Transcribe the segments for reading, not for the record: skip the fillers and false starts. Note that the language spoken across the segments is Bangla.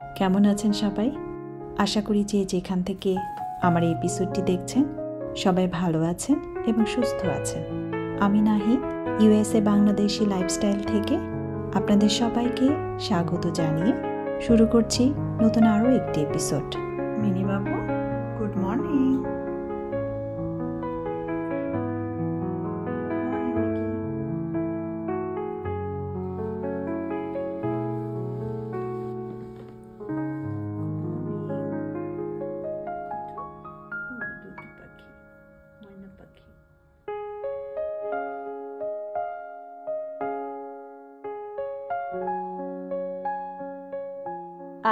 কেমন আছেন সবাই? আশা করি যে যেখান থেকে আমার এই এপিসোডটি দেখছেন সবাই ভালো আছেন এবং সুস্থ আছেন। আমি নাহিদ, ইউএসএ বাংলাদেশি লাইফস্টাইল থেকে আপনাদের সবাইকে স্বাগত জানিয়ে শুরু করছি নতুন আরও একটি এপিসোড। মিনি বাবু, গুড মর্নিং।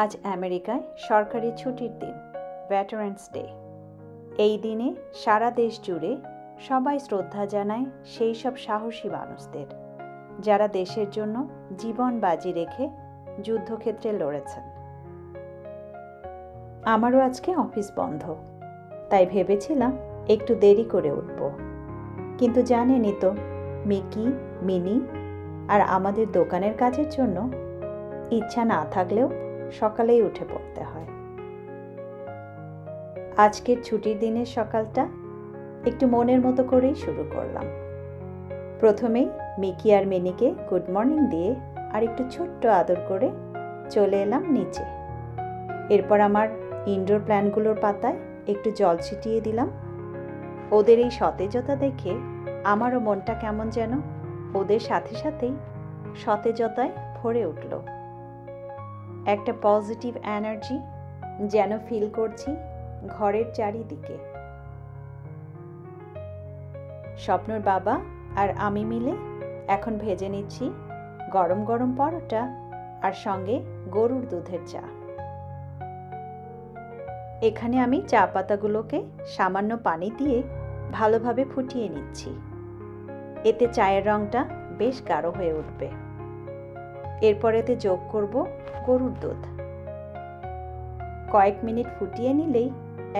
আজ আমেরিকায় সরকারি ছুটির দিন, ভেটারান্স ডে। এই দিনে সারা দেশ জুড়ে সবাই শ্রদ্ধা জানায় সেই সব সাহসী মানুষদের যারা দেশের জন্য জীবন বাজি রেখে যুদ্ধক্ষেত্রে লড়েছেন। আমারও আজকে অফিস বন্ধ, তাই ভেবেছিলাম একটু দেরি করে উঠব, কিন্তু জানেনই তো, মিকি, মিনি আর আমাদের দোকানের কাজের জন্য ইচ্ছা না থাকলেও সকালেই উঠে পড়তে হয়। আজকের ছুটির দিনের সকালটা একটু মনের মতো করেই শুরু করলাম। প্রথমেই মিকি আর মিনিকে গুড মর্নিং দিয়ে আর একটু ছোট্ট আদর করে চলে এলাম নিচে। এরপর আমার ইনডোর প্ল্যান্টগুলোর পাতায় একটু জল ছিটিয়ে দিলাম। ওদের এই সতেজতা দেখে আমারও মনটা কেমন যেন ওদের সাথে সাথেই সতেজতায় ভরে উঠল। একটা পজিটিভ এনার্জি যেন ফিল করছি ঘরের চারিদিকে। স্বপ্নর বাবা আর আমি মিলে এখন ভেজে নিচ্ছি গরম গরম পরোটা আর সঙ্গে গরুর দুধের চা। এখানে আমি চা পাতাগুলোকে সামান্য পানি দিয়ে ভালোভাবে ফুটিয়ে নিচ্ছি। এতে চায়ের রঙটা বেশ গাঢ় হয়ে উঠবে। এরপর এতে যোগ করব গরুর দুধ। কয়েক মিনিট ফুটিয়ে নিলেই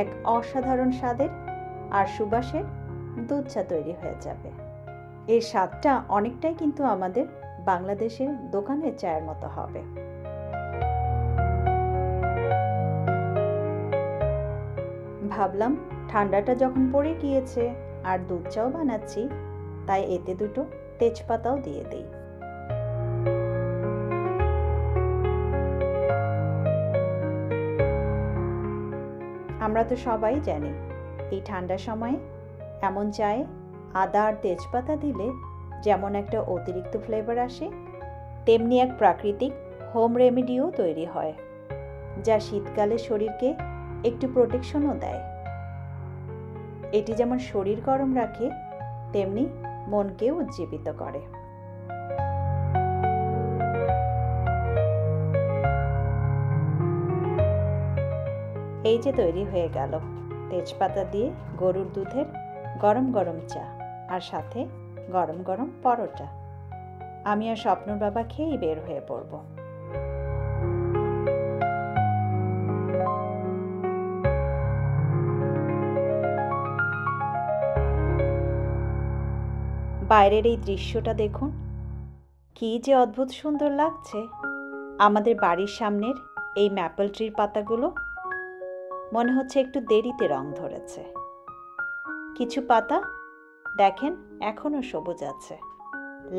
এক অসাধারণ স্বাদের আর সুবাসের দুধ চা তৈরি হয়ে যাবে। এর স্বাদটা অনেকটাই কিন্তু আমাদের বাংলাদেশের দোকানের চায়ের মতো হবে। ভাবলাম ঠান্ডাটা যখন পড়ে গিয়েছে আর দুধ চাও বানাচ্ছি, তাই এতে দুটো তেজপাতাও দিয়ে দেই। আমরা তো সবাই জানি এই ঠান্ডার সময়ে এমন চায়ে আদা আর তেজপাতা দিলে যেমন একটা অতিরিক্ত ফ্লেভার আসে, তেমনি এক প্রাকৃতিক হোম রেমেডিও তৈরি হয়, যা শীতকালে শরীরকে একটু প্রোটেকশনও দেয়। এটি যেমন শরীর গরম রাখে, তেমনি মনকেও উজ্জীবিত করে। এই যে তৈরি হয়ে গেল তেজপাতা দিয়ে গরুর দুধের গরম গরম চা আর সাথে গরম গরম পরোটা। আমি আর স্বপ্নর বাবা খেয়েই বের হয়ে পড়ব। বাইরের এই দৃশ্যটা দেখুন, কি যে অদ্ভুত সুন্দর লাগছে। আমাদের বাড়ির সামনের এই ম্যাপল ট্রির পাতাগুলো মনে হচ্ছে একটু দেরিতে রং ধরেছে। কিছু পাতা দেখেন এখনো সবুজ আছে।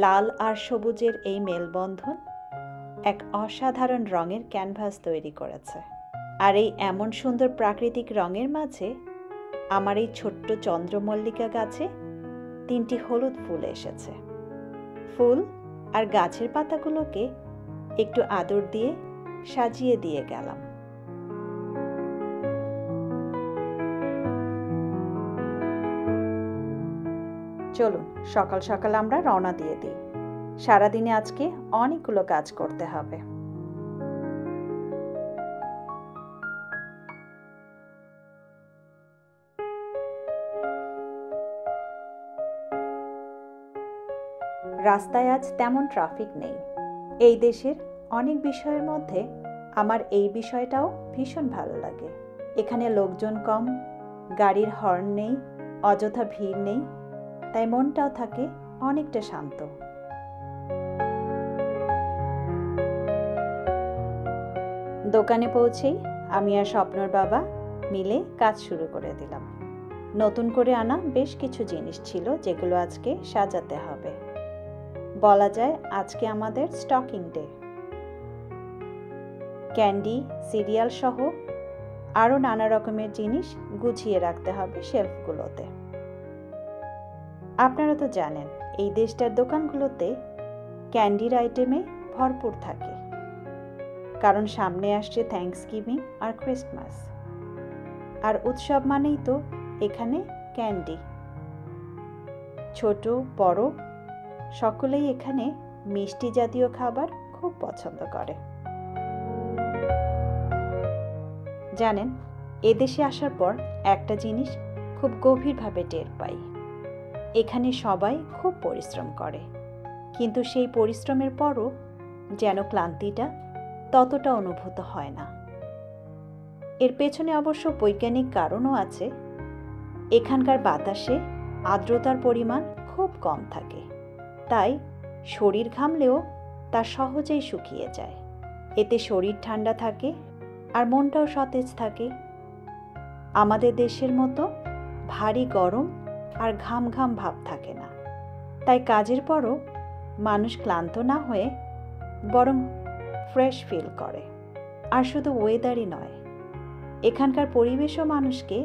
লাল আর সবুজের এই মেলবন্ধন এক অসাধারণ রঙের ক্যানভাস তৈরি করেছে। আর এই এমন সুন্দর প্রাকৃতিক রঙের মাঝে আমার এই ছোট্ট চন্দ্রমল্লিকা গাছে 3টি হলুদ ফুল এসেছে। ফুল আর গাছের পাতাগুলোকে একটু আদর দিয়ে সাজিয়ে দিয়ে গেলাম। চলুন সকাল সকাল আমরা রওনা দিয়ে দিই। সারাদিনে আজকে অনেকগুলো কাজ করতে হবে। রাস্তায় আজ তেমন ট্রাফিক নেই। এই দেশের অনেক বিষয়ের মধ্যে আমার এই বিষয়টাও ভীষণ ভালো লাগে। এখানে লোকজন কম, গাড়ির হর্ন নেই, অযথা ভিড় নেই, তাই মনটাও থাকে অনেকটা শান্ত। দোকানে পৌঁছেই আমি আর স্বপ্নর বাবা মিলে কাজ শুরু করে দিলাম। নতুন করে আনা বেশ কিছু জিনিস ছিল যেগুলো আজকে সাজাতে হবে। বলা যায় আজকে আমাদের স্টকিং ডে। ক্যান্ডি, সিরিয়াল সহ আরও নানা রকমের জিনিস গুছিয়ে রাখতে হবে শেলফগুলোতে। আপনারা তো জানেন এই দেশটার দোকানগুলোতে ক্যান্ডির আইটেমে ভরপুর থাকে, কারণ সামনে আসছে থ্যাঙ্কসগিভিং আর ক্রিসমাস। আর উৎসব মানেই তো এখানে ক্যান্ডি। ছোট বড় সকলেই এখানে মিষ্টি জাতীয় খাবার খুব পছন্দ করে। জানেন, এদেশে আসার পর একটা জিনিস খুব গভীরভাবে টের পাই। এখানে সবাই খুব পরিশ্রম করে, কিন্তু সেই পরিশ্রমের পরও যেন ক্লান্তিটা ততটা অনুভূত হয় না। এর পেছনে অবশ্য বৈজ্ঞানিক কারণও আছে। এখানকার বাতাসে আর্দ্রতার পরিমাণ খুব কম থাকে, তাই শরীর ঘামলেও তা সহজেই শুকিয়ে যায়। এতে শরীর ঠান্ডা থাকে আর মনটাও সতেজ থাকে। আমাদের দেশের মতো ভারী গরম আর ঘাম ঘাম ভাব থাকে না, তাই কাজের পরও মানুষ ক্লান্ত না হয়ে বরং ফ্রেশ ফিল করে। আর শুধু ওয়েদারই নয়, এখানকার পরিবেশও মানুষকে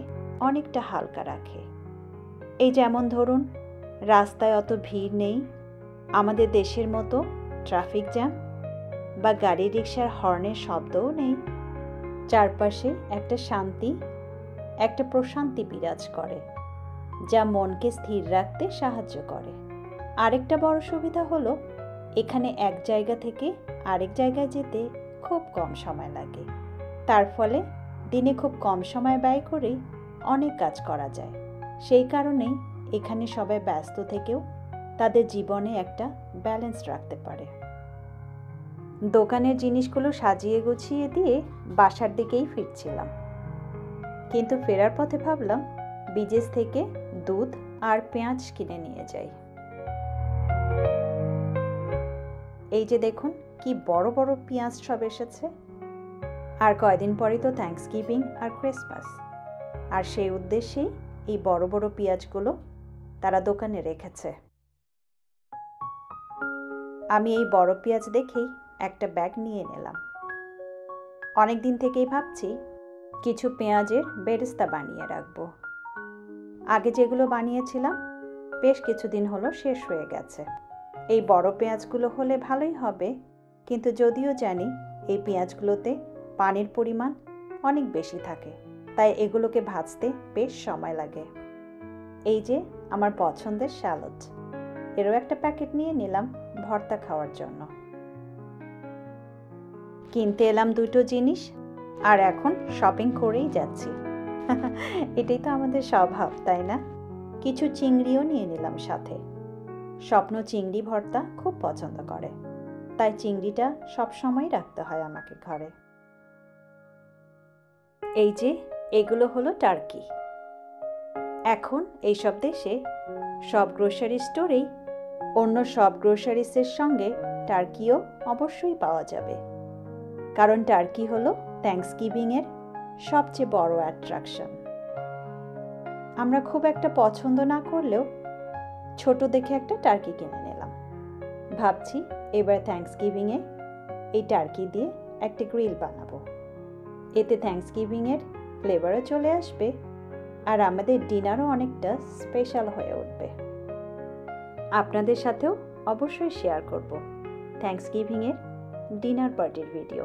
অনেকটা হালকা রাখে। এই যেমন ধরুন, রাস্তায় অত ভিড় নেই, আমাদের দেশের মতো ট্রাফিক জ্যাম বা গাড়ি রিকশার হর্নের শব্দও নেই। চারপাশে একটা শান্তি, একটা প্রশান্তি বিরাজ করে, যা মনকে স্থির রাখতে সাহায্য করে। আরেকটা বড় সুবিধা হলো এখানে এক জায়গা থেকে আরেক জায়গায় যেতে খুব কম সময় লাগে। তার ফলে দিনে খুব কম সময় ব্যয় করেই অনেক কাজ করা যায়। সেই কারণেই এখানে সবাই ব্যস্ত থেকেও তাদের জীবনে একটা ব্যালেন্স রাখতে পারে। দোকানের জিনিসগুলো সাজিয়ে গুছিয়ে দিয়ে বাসার দিকেই ফিরছিলাম, কিন্তু ফেরার পথে ভাবলাম বিজেস থেকে দুধ আর পেঁয়াজ কিনে নিয়ে যাই। এই যে দেখুন কি বড় বড় পেঁয়াজ সব এসেছে। আর কয়দিন পরেই তো থ্যাঙ্কসগিভিং আর ক্রিসমাস, আর সেই উদ্দেশ্যেই এই বড় বড় পেঁয়াজগুলো তারা দোকানে রেখেছে। আমি এই বড় পেঁয়াজ দেখেই একটা ব্যাগ নিয়ে নিলাম। অনেক দিন থেকেই ভাবছি কিছু পেঁয়াজের বেরেস্তা বানিয়ে রাখবো। আগে যেগুলো বানিয়েছিলাম বেশ কিছুদিন হলো শেষ হয়ে গেছে। এই বড় পেঁয়াজগুলো হলে ভালোই হবে, কিন্তু যদিও জানি এই পেঁয়াজগুলোতে পানির পরিমাণ অনেক বেশি থাকে, তাই এগুলোকে ভাজতে বেশ সময় লাগে। এই যে আমার পছন্দের স্যালাড, এরও একটা প্যাকেট নিয়ে নিলাম ভর্তা খাওয়ার জন্য। কিনতে এলাম দুটো জিনিস আর এখন শপিং করেই যাচ্ছি। এটাই তো আমাদের স্বভাব, তাই না? কিছু চিংড়িও নিয়ে নিলাম সাথে। স্বপ্ন চিংড়ি ভর্তা খুব পছন্দ করে, তাই চিংড়িটা সবসময় রাখতে হয় আমাকে ঘরে। এই যে এগুলো হলো টার্কি। এখন এইসব দেশে সব গ্রোসারি স্টোরেই অন্য সব গ্রোসারিসের সঙ্গে টার্কিও অবশ্যই পাওয়া যাবে, কারণ টার্কি হলো থ্যাঙ্কসগিভিংয়ের সবচেয়ে বড় অ্যাট্রাকশন। আমরা খুব একটা পছন্দ না করলেও ছোট দেখে একটা টার্কি কিনে নিলাম। ভাবছি এবার থ্যাঙ্কসগিভিংয়ে এই টার্কি দিয়ে একটা গ্রিল বানাবো। এতে থ্যাঙ্কসগিভিংয়ের ফ্লেভারও চলে আসবে আর আমাদের ডিনারও অনেকটা স্পেশাল হয়ে উঠবে। আপনাদের সাথেও অবশ্যই শেয়ার করব থ্যাঙ্কসগিভিংয়ের ডিনার পার্টির ভিডিও।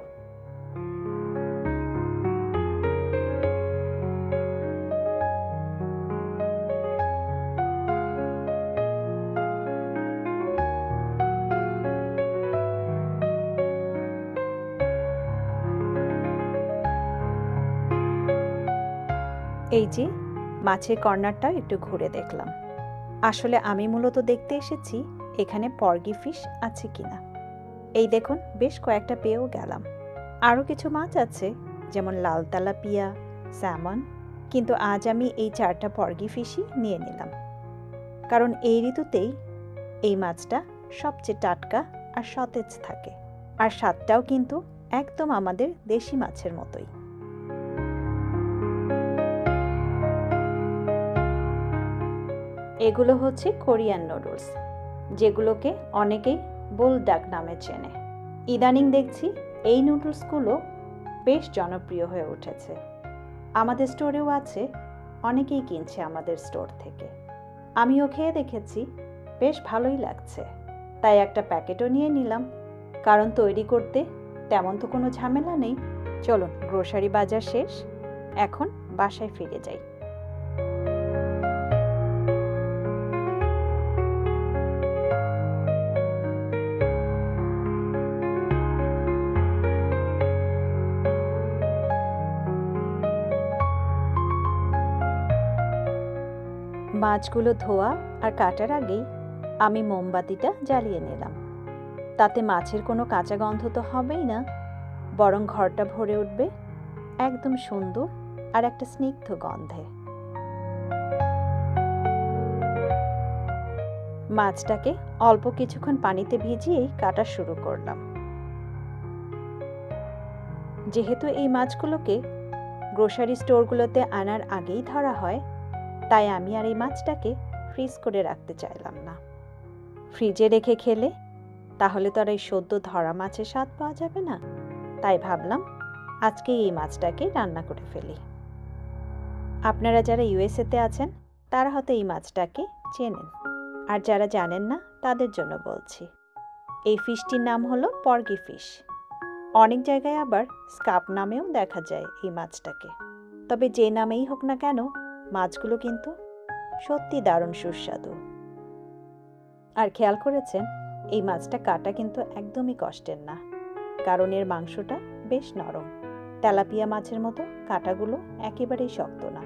এই যে মাছের কর্নারটাও একটু ঘুরে দেখলাম। আসলে আমি মূলত দেখতে এসেছি এখানে পর্গি ফিশ আছে কিনা। এই দেখুন বেশ কয়েকটা পেয়েও গেলাম। আরও কিছু মাছ আছে, যেমন লাল তেলাপিয়া, স্যামন, কিন্তু আজ আমি এই 4টা পর্গি ফিশই নিয়ে নিলাম, কারণ এই ঋতুতেই এই মাছটা সবচেয়ে টাটকা আর সতেজ থাকে, আর স্বাদটাও কিন্তু একদম আমাদের দেশি মাছের মতোই। এগুলো হচ্ছে কোরিয়ান নুডলস, যেগুলোকে অনেকেই বুলডাক নামে চেনে। ইদানিং দেখছি এই নুডলসগুলো বেশ জনপ্রিয় হয়ে উঠেছে। আমাদের স্টোরেও আছে, অনেকেই কিনছে আমাদের স্টোর থেকে। আমিও খেয়ে দেখেছি, বেশ ভালোই লাগছে, তাই একটা প্যাকেটও নিয়ে নিলাম। কারণ তৈরি করতে তেমন তো কোনো ঝামেলা নেই। চলুন, গ্রোসারি বাজার শেষ, এখন বাসায় ফিরে যাই। মাছগুলো ধোয়া আর কাটার আগেই আমি মোমবাতিটা জ্বালিয়ে নিলাম। তাতে মাছের কোনো কাঁচা গন্ধ তো হবেই না, বরং ঘরটা ভরে উঠবে একদম সুন্দর আর একটা স্নিগ্ধ গন্ধে। মাছটাকে অল্প কিছুক্ষণ পানিতে ভিজিয়েই কাটা শুরু করলাম। যেহেতু এই মাছগুলোকে গ্রোসারি স্টোরগুলোতে আনার আগেই ধরা হয়, তাই আমি আর এই মাছটাকে ফ্রিজ করে রাখতে চাইলাম না। ফ্রিজে রেখে খেলে তাহলে তো আর এই সদ্য ধরা মাছের স্বাদ পাওয়া যাবে না, তাই ভাবলাম আজকে এই মাছটাকে রান্না করে ফেলি। আপনারা যারা ইউএসএতে আছেন তারা হয়তো এই মাছটাকে চেনেন, আর যারা জানেন না তাদের জন্য বলছি। এই ফিশটির নাম হলো পর্গি ফিশ। অনেক জায়গায় আবার স্কাপ নামেও দেখা যায় এই মাছটাকে। তবে যে নামেই হোক না কেন, মাছগুলো কিন্তু সত্যি দারুণ সুস্বাদু। আর খেয়াল করেছেন, এই মাছটা কাটা কিন্তু একদমই কষ্টের না, কারণ এর মাংসটা বেশ নরম। তেলাপিয়া মাছের মতো কাটাগুলো একেবারেই শক্ত না।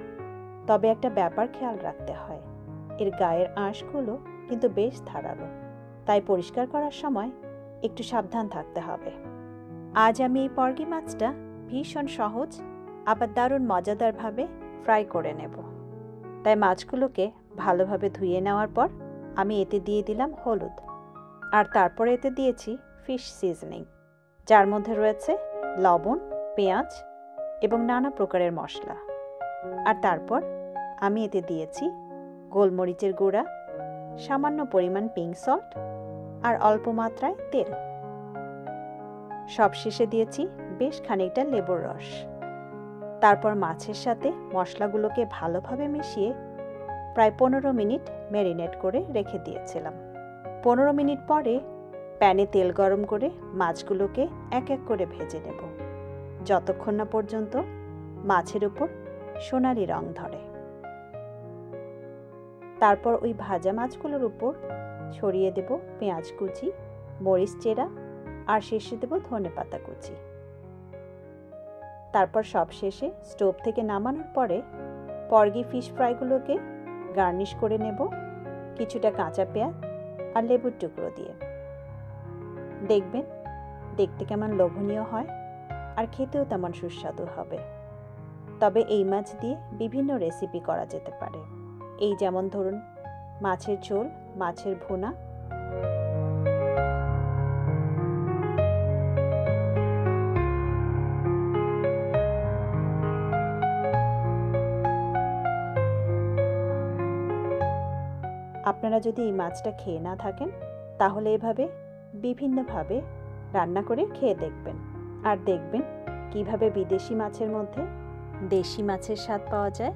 তবে একটা ব্যাপার খেয়াল রাখতে হয়, এর গায়ের আঁশগুলো কিন্তু বেশ ধারালো, তাই পরিষ্কার করার সময় একটু সাবধান থাকতে হবে। আজ আমি এই পর্গি মাছটা ভীষণ সহজ আবার দারুণ মজাদারভাবে ফ্রাই করে নেব। তাই মাছগুলোকে ভালোভাবে ধুয়ে নেওয়ার পর আমি এতে দিয়ে দিলাম হলুদ, আর তারপরে এতে দিয়েছি ফিশ সিজনিং, যার মধ্যে রয়েছে লবণ, পেঁয়াজ এবং নানা প্রকারের মশলা। আর তারপর আমি এতে দিয়েছি গোলমরিচের গুঁড়া, সামান্য পরিমাণ পিঙ্ক সল্ট আর অল্প মাত্রায় তেল। সবশেষে দিয়েছি বেশ খানিকটা লেবুর রস। তারপর মাছের সাথে মশলাগুলোকে ভালোভাবে মিশিয়ে প্রায় 15 মিনিট ম্যারিনেট করে রেখে দিয়েছিলাম। 15 মিনিট পরে প্যানে তেল গরম করে মাছগুলোকে এক এক করে ভেজে নেব, যতক্ষণ না পর্যন্ত মাছের উপর সোনালি রং ধরে। তারপর ওই ভাজা মাছগুলোর উপর ছড়িয়ে দেব পেঁয়াজ কুচি, মরিচ চেরা আর শেষে দেব ধনেপাতা কুচি। তারপর সবশেষে স্টোভ থেকে নামানোর পরে পর্গি ফিশ ফ্রাইগুলোকে গার্নিশ করে নেব কিছুটা কাঁচা পেঁয়াজ আর লেবুর টুকরো দিয়ে। দেখবেন দেখতে কেমন লোভনীয় হয়, আর খেতেও তেমন সুস্বাদু হবে। তবে এই মাছ দিয়ে বিভিন্ন রেসিপি করা যেতে পারে। এই যেমন ধরুন মাছের ঝোল, মাছের ভুনা। আপনারা যদি এই মাছটা খেয়ে না থাকেন, তাহলে এভাবে বিভিন্নভাবে রান্না করে খেয়ে দেখবেন, আর দেখবেন কিভাবে বিদেশি মাছের মধ্যে দেশি মাছের স্বাদ পাওয়া যায়।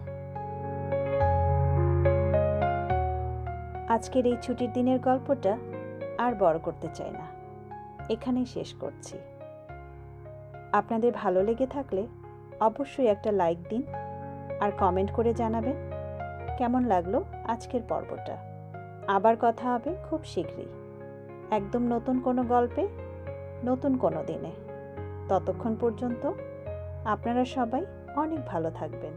আজকের এই ছুটির দিনের গল্পটা আর বড় করতে চাই না, এখানেই শেষ করছি। আপনাদের ভালো লেগে থাকলে অবশ্যই একটা লাইক দিন আর কমেন্ট করে জানাবেন কেমন লাগলো আজকের পর্বটা। আবার কথা হবে খুব শীঘ্রই, একদম নতুন কোনো গল্পে, নতুন কোনো দিনে। ততক্ষণ পর্যন্ত আপনারা সবাই অনেক ভালো থাকবেন,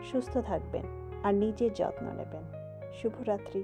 সুস্থ থাকবেন আর নিজের যত্ন নেবেন। শুভরাত্রি।